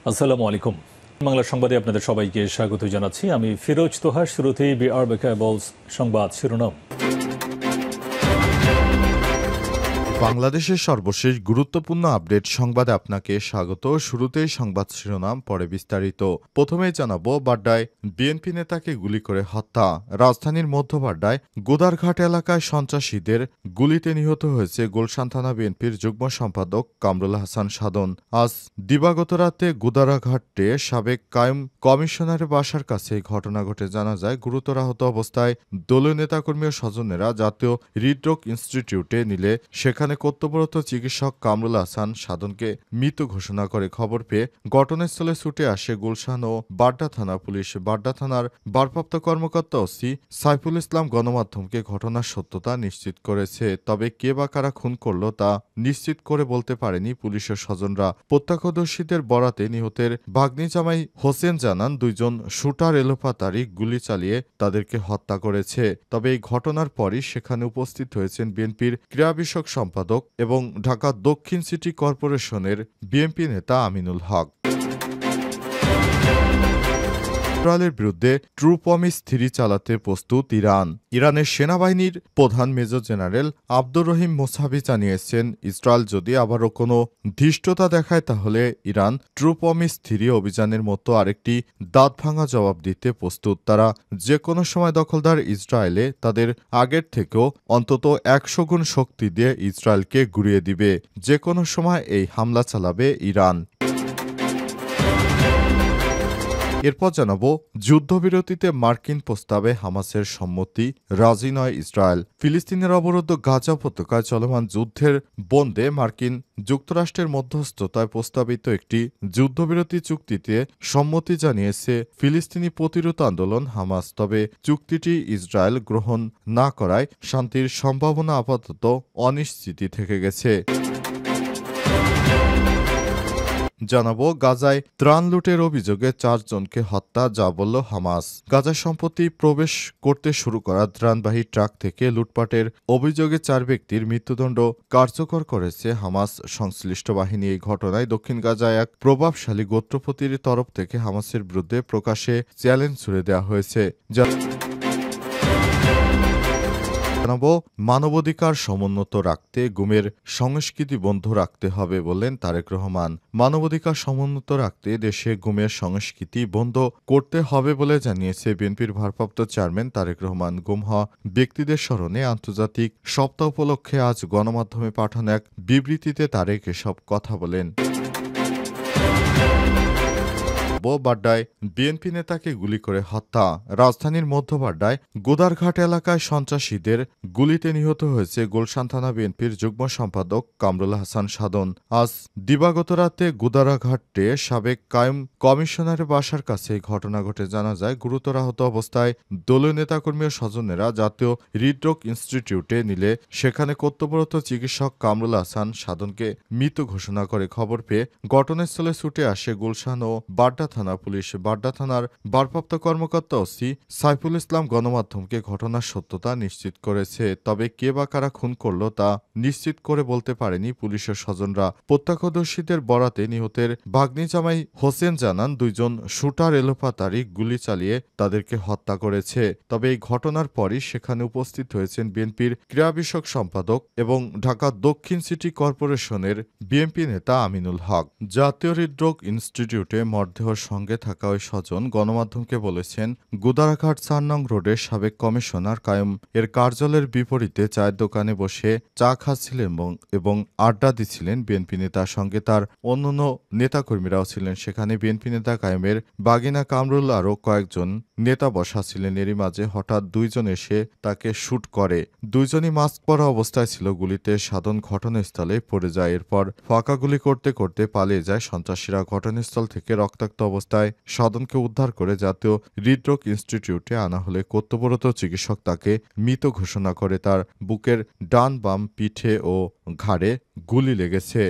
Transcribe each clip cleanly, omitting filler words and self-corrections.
আসসালামু আলাইকুম। বাংলা সংবাদে আপনাদের সবাইকে স্বাগত জানাচ্ছি। আমি ফিরোজ তোহা। শুরুতেই বিআর বেকাবলস সংবাদ শিরোনাম। বাংলাদেশের সর্বশেষ গুরুত্বপূর্ণ আপডেট সংবাদে আপনাকে স্বাগত। শুরুতেই সংবাদ শিরোনাম, পরে বিস্তারিত। প্রথমেই জানাবো, বাড্ডায় বিএনপি নেতাকে গুলি করে হত্যা। রাজধানীর মধ্য বাড্ডায় গোদারঘাট এলাকায় সন্ত্রাসীদের গুলিতে নিহত হয়েছে গুলশান থানা বিএনপির যুগ্ম সম্পাদক কামরুল হাসান সাধন। আজ দিবাগত রাতে গোদারাঘাটে সাবেক কায়েম কমিশনারের বাসার কাছে এই ঘটনা ঘটে। জানা যায়, গুরুতর আহত অবস্থায় দলীয় নেতাকর্মী ও স্বজনেরা জাতীয় হৃদরোগ ইনস্টিটিউটে নিলে সেখানে কর্তব্যরত চিকিৎসক কামরুল হাসান সাধনকে মৃত ঘোষণা করে। খবর পেয়ে ঘটনাস্থলে ছুটে আসে গুলশান ও বাড্ডা থানা পুলিশ। বাড্ডা থানার ভারপ্রাপ্ত কর্মকর্তা ওসি সাইফুল ইসলাম গণমাধ্যমকে ঘটনার সত্যতা নিশ্চিত করেছে। তবে কে বা কারা খুন করল তা নিশ্চিত করে বলতে পারেনি পুলিশের স্বজনরা। প্রত্যক্ষদর্শীদের বরাতে নিহতের ভাগ্নি জামাই হোসেন জানান, দুইজন শুটার এলোপাতাড়ি গুলি চালিয়ে তাদেরকে হত্যা করেছে। তবে এই ঘটনার পরই সেখানে উপস্থিত হয়েছেন বিএনপির ক্রীড়া বিষয়ক সম্পাদক এবং ঢাকা দক্ষিণ সিটি কর্পোরেশনের বিএনপি নেতা আমিনুল হক। ইসরায়েলের বিরুদ্ধে ট্রু প্রমিস 3 চালাতে প্রস্তুত ইরান। ইরানের সেনাবাহিনীর প্রধান মেজর জেনারেল আব্দুর রহিম মোসাভি জানিয়েছেন, ইসরায়েল যদি আবারও কোনো ধৃষ্টতা দেখায় তাহলে ইরান ট্রু প্রমিস 3 অভিযানের মতো আরেকটি দাঁত ভাঙা জবাব দিতে প্রস্তুত। তারা যে কোনো সময় দখলদার ইসরায়েলে তাদের আগের থেকেও অন্তত 100 গুণ শক্তি দিয়ে ইসরায়েলকে গুঁড়িয়ে দিবে। যে কোনো সময় এই হামলা চালাবে ইরান। এরপর জানাবো, যুদ্ধবিরতিতে মার্কিন প্রস্তাবে হামাসের সম্মতি, রাজি নয় ইসরায়েল। ফিলিস্তিনের অবরুদ্ধ গাজা উপত্যকায় চলমান যুদ্ধের বন্ধে মার্কিন যুক্তরাষ্ট্রের মধ্যস্থতায় প্রস্তাবিত একটি যুদ্ধবিরতি চুক্তিতে সম্মতি জানিয়েছে ফিলিস্তিনি প্রতিরোধ আন্দোলন হামাস। তবে চুক্তিটি ইসরায়েল গ্রহণ না করায় শান্তির সম্ভাবনা আপাতত অনিশ্চিতই থেকে গেছে। জানাবো, গাজায় ত্রাণ লুটের অভিযোগে 4 জনকে হত্যা, যা বলল হামাস। গাজায় সম্প্রতি প্রবেশ করতে শুরু করা ত্রাণবাহী ট্রাক থেকে লুটপাটের অভিযোগে 4 ব্যক্তির মৃত্যুদণ্ড কার্যকর করেছে হামাস সংশ্লিষ্ট বাহিনী। এই ঘটনায় দক্ষিণ গাজায় এক প্রভাবশালী গোত্রপতির তরফ থেকে হামাসের বিরুদ্ধে প্রকাশ্যে চ্যালেঞ্জ ছুড়ে দেওয়া হয়েছে। জানাবো, মানবাধিকার সমুন্নত রাখতে গুমের সংস্কৃতি বন্ধ রাখতে হবে বললেন তারেক রহমান। মানবাধিকার সমুন্নত রাখতে দেশে গুমের সংস্কৃতি বন্ধ করতে হবে বলে জানিয়েছে বিএনপির ভারপ্রাপ্ত চেয়ারম্যান তারেক রহমান। গুম হওয়া ব্যক্তিদের স্মরণে আন্তর্জাতিক সপ্তাহ উপলক্ষে আজ গণমাধ্যমে পাঠানো এক বিবৃতিতে তারেক এসব কথা বলেন। বাড্ডায় বিএনপি নেতাকে গুলি করে হত্যা। রাজধানীর মধ্য বাড্ডায় গোদারঘাট এলাকায় সন্ত্রাসীদের গুলিতে নিহত হয়েছে গুলশান থানা বিএনপির যুগ্ম সম্পাদক কামরুল হাসান সাধন। আজ দিবাগত রাতে গোদারাঘাটে সাবেক কায়েম কমিশনারের বাসার কাছে এই ঘটনা ঘটে। জানা যায়, গুরুতর আহত অবস্থায় দলীয় নেতাকর্মী ও স্বজনেরা জাতীয় হৃদরোগ ইনস্টিটিউটে নিলে সেখানে কর্তব্যরত চিকিৎসক কামরুল হাসান সাধনকে মৃত ঘোষণা করে। খবর পেয়ে ঘটনাস্থলে ছুটে আসে গুলশান ও বাড্ডা থানা পুলিশ। বাড্ডা থানার ভারপ্রাপ্ত কর্মকর্তা ওসি সাইফুল ইসলাম গণমাধ্যমকে ঘটনার সত্যতা নিশ্চিত করেছে। তবে কে বা কারা খুন করল তা নিশ্চিত করে বলতে পারেনি পুলিশের স্বজনরা। প্রত্যক্ষদর্শীদের বরাতে নিহতের ভাগ্নি জামাই হোসেন জানান, দুইজন শুটার এলোপাতাড়ি গুলি চালিয়ে তাদেরকে হত্যা করেছে। তবে এই ঘটনার পরই সেখানে উপস্থিত হয়েছেন বিএনপির ক্রীড়া বিষয়ক সম্পাদক এবং ঢাকা দক্ষিণ সিটি কর্পোরেশনের বিএনপি নেতা আমিনুল হক। জাতীয় হৃদরোগ ইনস্টিটিউটে মরদেহর সঙ্গে থাকা ওই স্বজন গণমাধ্যমকে বলেছেন, গোদারাঘাট 4 নং রোডের সাবেক কমিশনার কায়েম এর কার্যালয়ের বিপরীতে চায়ের দোকানে বসে চা খাচ্ছিলেন এবং আড্ডা দিচ্ছিলেন বিএনপি নেতার সঙ্গে তার অন্যান্য নেতাকর্মীরাও ছিলেন। সেখানে বিএনপি নেতা কায়েমের বাগিনা কামরুল আরও কয়েকজন নেতা বসা ছিলেন। এরই মাঝে হঠাৎ 2 জন এসে তাকে শুট করে। 2 জনই মাস্ক পরা অবস্থায় ছিল। গুলিতে সাধন ঘটনাস্থলে পড়ে যায়। এরপর ফাঁকা গুলি করতে করতে পালিয়ে যায় সন্ত্রাসীরা। ঘটনাস্থল থেকে রক্তাক্ত অবস্থায় সাধনকে উদ্ধার করে জাতীয় হৃদরোগ ইনস্টিটিউটে আনা হলে কর্তব্যরত চিকিৎসক তাকে মৃত ঘোষণা করে। তার বুকের ডান বাম পিঠে ও ঘাড়ে গুলি লেগেছে।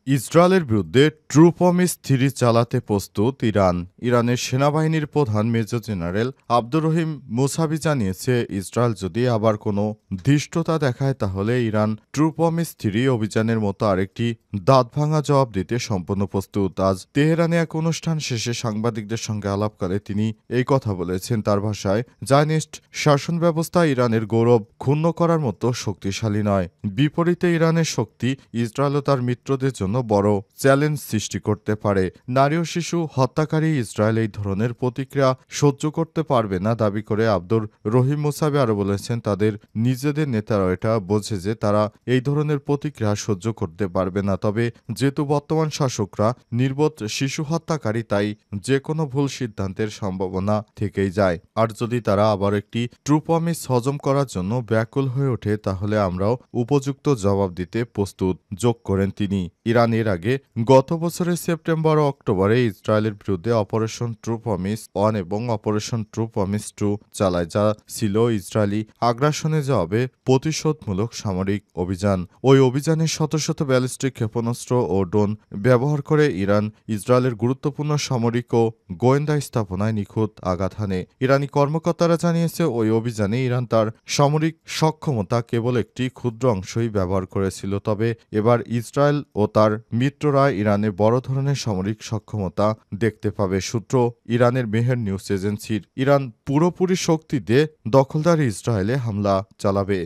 ইসরায়েলের বিরুদ্ধে ট্রু প্রমিস 3 চালাতে প্রস্তুত ইরান। ইরানের সেনাবাহিনীর প্রধান major general Abdur Rahim Musavi জানিয়েছে, ইসরায়েল যদি আবার কোনো ধৃষ্টতা দেখায় তাহলে ইরান ট্রু প্রমিস 3 অভিযানের মতো আরেকটি দাঁতভাঙা জবাব দিতে সম্পূর্ণ প্রস্তুত। আজ তেহরানে এক অনুষ্ঠান শেষে সাংবাদিকদের সঙ্গে আলাপকালে তিনি এই কথা বলেছেন। তার ভাষায়, জায়নিস্ট শাসন ব্যবস্থা ইরানের গৌরব ক্ষুণ্ণ করার মতো শক্তিশালী নয়। বিপরীতে ইরানের শক্তি ইসরায়েল ও তার মিত্রদের জন্য বড় চ্যালেঞ্জ সৃষ্টি করতে পারে। নারী ও শিশু হত্যাকারী ইসরায়েল এই ধরনের প্রতিক্রিয়া সহ্য করতে পারবে না দাবি করে আব্দুর রহিম মুসাবি আরও বলেছেন, তাদের নিজেদের নেতারা এটা বোঝে যে তারা এই ধরনের প্রতিক্রিয়া সহ্য করতে পারবে না। তবে যেহেতু বর্তমান শাসকরা নির্বোধ শিশু হত্যাকারী, তাই যে কোনো ভুল সিদ্ধান্তের সম্ভাবনা থেকেই যায়। আর যদি তারা আবার একটি ট্রু প্রমিস হজম করার জন্য ব্যাকুল হয়ে ওঠে তাহলে আমরাও উপযুক্ত জবাব দিতে প্রস্তুত, যোগ করেন তিনি। ইরান এর আগে গত বছরের সেপ্টেম্বর ও অক্টোবরে ইসরায়েলের বিরুদ্ধে অপারেশন ট্রু প্রমিস 1 এবং অপারেশন ট্রু প্রমিস 2 চালায়, যা ছিল ইসরায়েলি আগ্রাসনে জবাবে প্রতিশোধমূলক সামরিক অভিযান। ওই অভিযানে শত শত ব্যালিস্টিক ক্ষেপণাস্ত্র ও ড্রোন ব্যবহার করে ইরান ইসরায়েলের গুরুত্বপূর্ণ সামরিক ও গোয়েন্দা স্থাপনায় নিখুঁত আঘাত হানে। ইরানি কর্মকর্তারা জানিয়েছে, ওই অভিযানে ইরান তার সামরিক সক্ষমতা কেবল একটি ক্ষুদ্র অংশই ব্যবহার করেছিল। তবে এবার ইসরায়েল ও তার মিত্ররা ইরানে বড় ধরনের সামরিক সক্ষমতা দেখতে পাবে। সূত্র ইরানের মেহের নিউজ এজেন্সির। ইরান পুরোপুরি শক্তি দিয়ে দখলদার ইসরায়েলে হামলা চালাবে।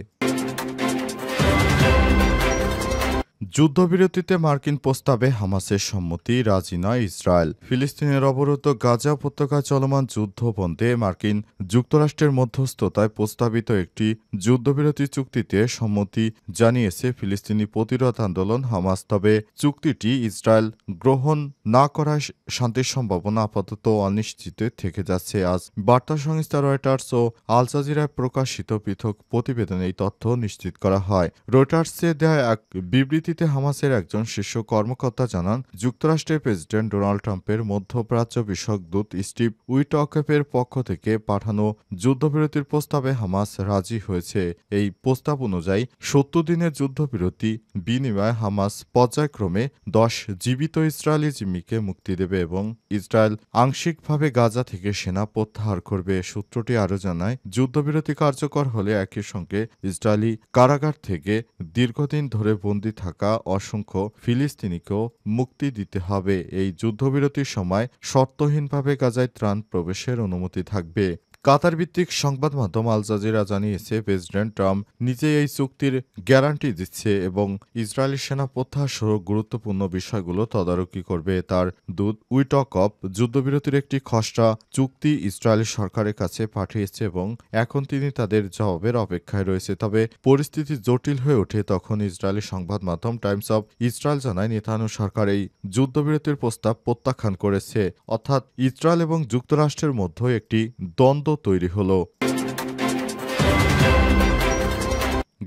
যুদ্ধবিরতিতে মার্কিন প্রস্তাবে হামাসের সম্মতি, রাজি নয় ইসরায়েল। ফিলিস্তিনের অবরুদ্ধ গাজা উপত্যকায় চলমান যুদ্ধ বন্ধে মার্কিন যুক্তরাষ্ট্রের মধ্যস্থতায় প্রস্তাবিত একটি যুদ্ধবিরতি চুক্তিতে সম্মতি জানিয়েছে ফিলিস্তিনি প্রতিরোধ আন্দোলন হামাস। তবে চুক্তিটি ইসরায়েল গ্রহণ না করায় শান্তির সম্ভাবনা আপাতত অনিশ্চিত থেকে যাচ্ছে। আজ বার্তা সংস্থা রয়টার্স ও আল জাজিরায় প্রকাশিত পৃথক প্রতিবেদনে এই তথ্য নিশ্চিত করা হয়। রয়টার্সে দেয়া এক বিবৃতিতে হামাসের একজন শীর্ষ কর্মকর্তা জানান, যুক্তরাষ্ট্রের প্রেসিডেন্ট ডোনাল্ড ট্রাম্পের মধ্যপ্রাচ্য বিষয়ক দূত স্টিভ উইটকেফের পক্ষ থেকে পাঠানো যুদ্ধবিরতির প্রস্তাবে হামাস রাজি হয়েছে। এই প্রস্তাব অনুযায়ী ৭০ দিনের যুদ্ধবিরতি বিনিময়ে হামাস পর্যায়ক্রমে ১০ জীবিত ইসরায়েলি জিম্মিকে মুক্তি দেবে এবং ইসরায়েল আংশিকভাবে গাজা থেকে সেনা প্রত্যাহার করবে। সূত্রটি আরও জানায়, যুদ্ধবিরতি কার্যকর হলে একই সঙ্গে ইসরায়েলি কারাগার থেকে দীর্ঘদিন ধরে বন্দী থাকা অসংখ্য ফিলিস্তিনিকেও মুক্তি দিতে হবে। এই যুদ্ধবিরতির সময় শর্তহীনভাবে গাজায় ত্রাণ প্রবেশের অনুমতি থাকবে। কাতার ভিত্তিক সংবাদ মাধ্যম আল জাজিরা জানিয়েছে, প্রেসিডেন্ট ট্রাম্প নিজেই এই চুক্তির গ্যারান্টি দিচ্ছে এবং ইসরায়েলি সেনা প্রত্যাহার সহ গুরুত্বপূর্ণ বিষয়গুলো তদারকি করবে। তার দূত উইটকফ যুদ্ধবিরতির একটি খসড়া চুক্তি ইসরায়েলি সরকারের কাছে পাঠিয়েছে এবং এখন তিনি তাদের জবাবের অপেক্ষায় রয়েছে। তবে পরিস্থিতি জটিল হয়ে ওঠে তখন ইসরায়েলি সংবাদ মাধ্যম টাইমস অব ইসরায়েল জানায়, নেতানিয়াহু সরকার এই যুদ্ধবিরতির প্রস্তাব প্রত্যাখ্যান করেছে। অর্থাৎ ইসরায়েল এবং যুক্তরাষ্ট্রের মধ্যে একটি দ্বন্দ্ব তৈরি হলো।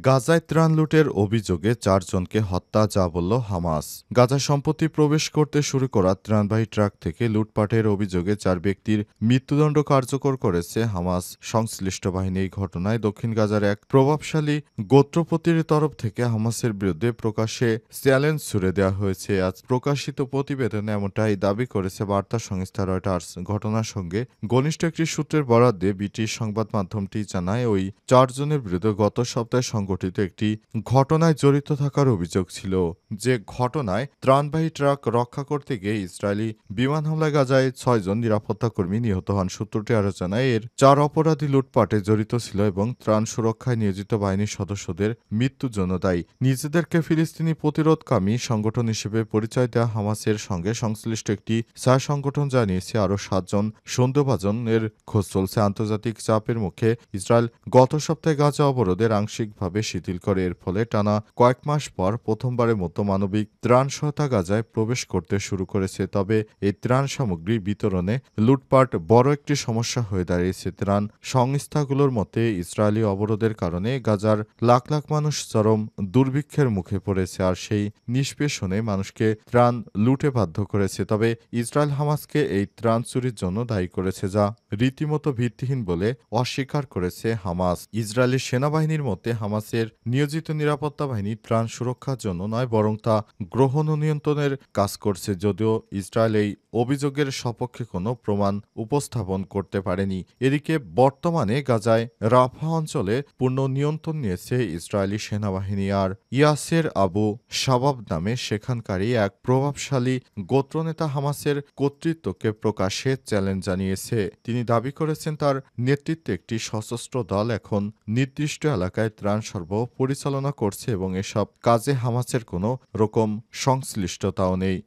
গাজায় ত্রাণ লুটের অভিযোগে ৪ জনকে হত্যা, যা বলল হামাস। গাজায় সম্প্রতি প্রবেশ করতে শুরু করা ত্রাণবাহী ট্রাক থেকে লুটপাটের অভিযোগে ৪ ব্যক্তির মৃত্যুদণ্ড কার্যকর করেছে হামাস সংশ্লিষ্ট বাহিনী। এই ঘটনায় দক্ষিণ গাজার এক প্রভাবশালী গোত্রপতির তরফ থেকে হামাসের বিরুদ্ধে প্রকাশ্যে চ্যালেঞ্জ ছুড়ে দেওয়া হয়েছে। আজ প্রকাশিত প্রতিবেদনে এমনটাই দাবি করেছে বার্তা সংস্থা রয়টার্স। ঘটনার সঙ্গে ঘনিষ্ঠ একটি সূত্রের বরাত দিয়ে ব্রিটিশ সংবাদ মাধ্যমটি জানায়, ওই ৪ জনের বিরুদ্ধে গত সপ্তাহে সংগঠিত একটি ঘটনায় জড়িত থাকার অভিযোগ ছিল। যে ঘটনায় ত্রাণবাহী ট্রাক রক্ষা করতে গিয়ে ইসরায়েলি বিমান হামলায় গাজায় ৬ জন নিরাপত্তা কর্মী নিহত হন। সূত্রটি আরও জানায়, এর ৪ অপরাধী লুটপাটে জড়িত ছিল এবং ত্রাণ সুরক্ষায় নিয়োজিত বাহিনীর সদস্যদের মৃত্যুর জন্য দায়ী। নিজেদেরকে ফিলিস্তিনি প্রতিরোধকামী সংগঠন হিসেবে পরিচয় দেওয়া হামাসের সঙ্গে সংশ্লিষ্ট একটি ছায়া সংগঠন জানিয়েছে আরও ৭ জন সন্দেহভাজনের খোঁজ চলছে। আন্তর্জাতিক চাপের মুখে ইসরায়েল গত সপ্তাহে গাজা অবরোধের আংশিকভাবে শিথিল করে। এর ফলে টানা কয়েক মাস পর প্রথমবারের মতো মানবিক ত্রাণ সহায়তা গাজায় প্রবেশ করতে শুরু করেছে। তবে এই ত্রাণ সামগ্রী বিতরণে লুটপাট বড় একটি সমস্যা হয়ে দাঁড়িয়েছে। ত্রাণ সংস্থাগুলোর মতে, ইসরায়েলি অবরোধের কারণে গাজার লাখ লাখ মানুষ চরম দুর্ভিক্ষের মুখে পড়েছে, আর সেই নিষ্পেষণে মানুষকে ত্রাণ লুটে বাধ্য করেছে। তবে ইসরায়েল হামাসকে এই ত্রাণ চুরির জন্য দায়ী করেছে, যা রীতিমতো ভিত্তিহীন বলে অস্বীকার করেছে হামাস। ইসরায়েলি সেনাবাহিনীর মতে, হামাস হামাসের নিয়োজিত নিরাপত্তা বাহিনী ত্রাণ সুরক্ষার জন্য নয়, বরং তা গ্রহণ ও নিয়ন্ত্রণের কাজ করছে, যদিও ইসরায়েল এই অভিযোগের সপক্ষে কোনো প্রমাণ উপস্থাপন করতে পারেনি। এদিকে বর্তমানে গাজায় রাফা অঞ্চলে পূর্ণ নিয়ন্ত্রণ নিয়েছে ইসরায়েলি সেনাবাহিনী। আর ইয়াসের আবু শাবাব নামে সেখানকারই এক প্রভাবশালী গোত্রনেতা হামাসের কর্তৃত্বকে প্রকাশ্যে চ্যালেঞ্জ জানিয়েছে। তিনি দাবি করেছেন তার নেতৃত্বে একটি সশস্ত্র দল এখন নির্দিষ্ট এলাকায় ত্রাণ সরবরাহ পরিচালনা করছে এবং এসব কাজে হামাসের কোনো রকম সংশ্লিষ্টতাও নেই।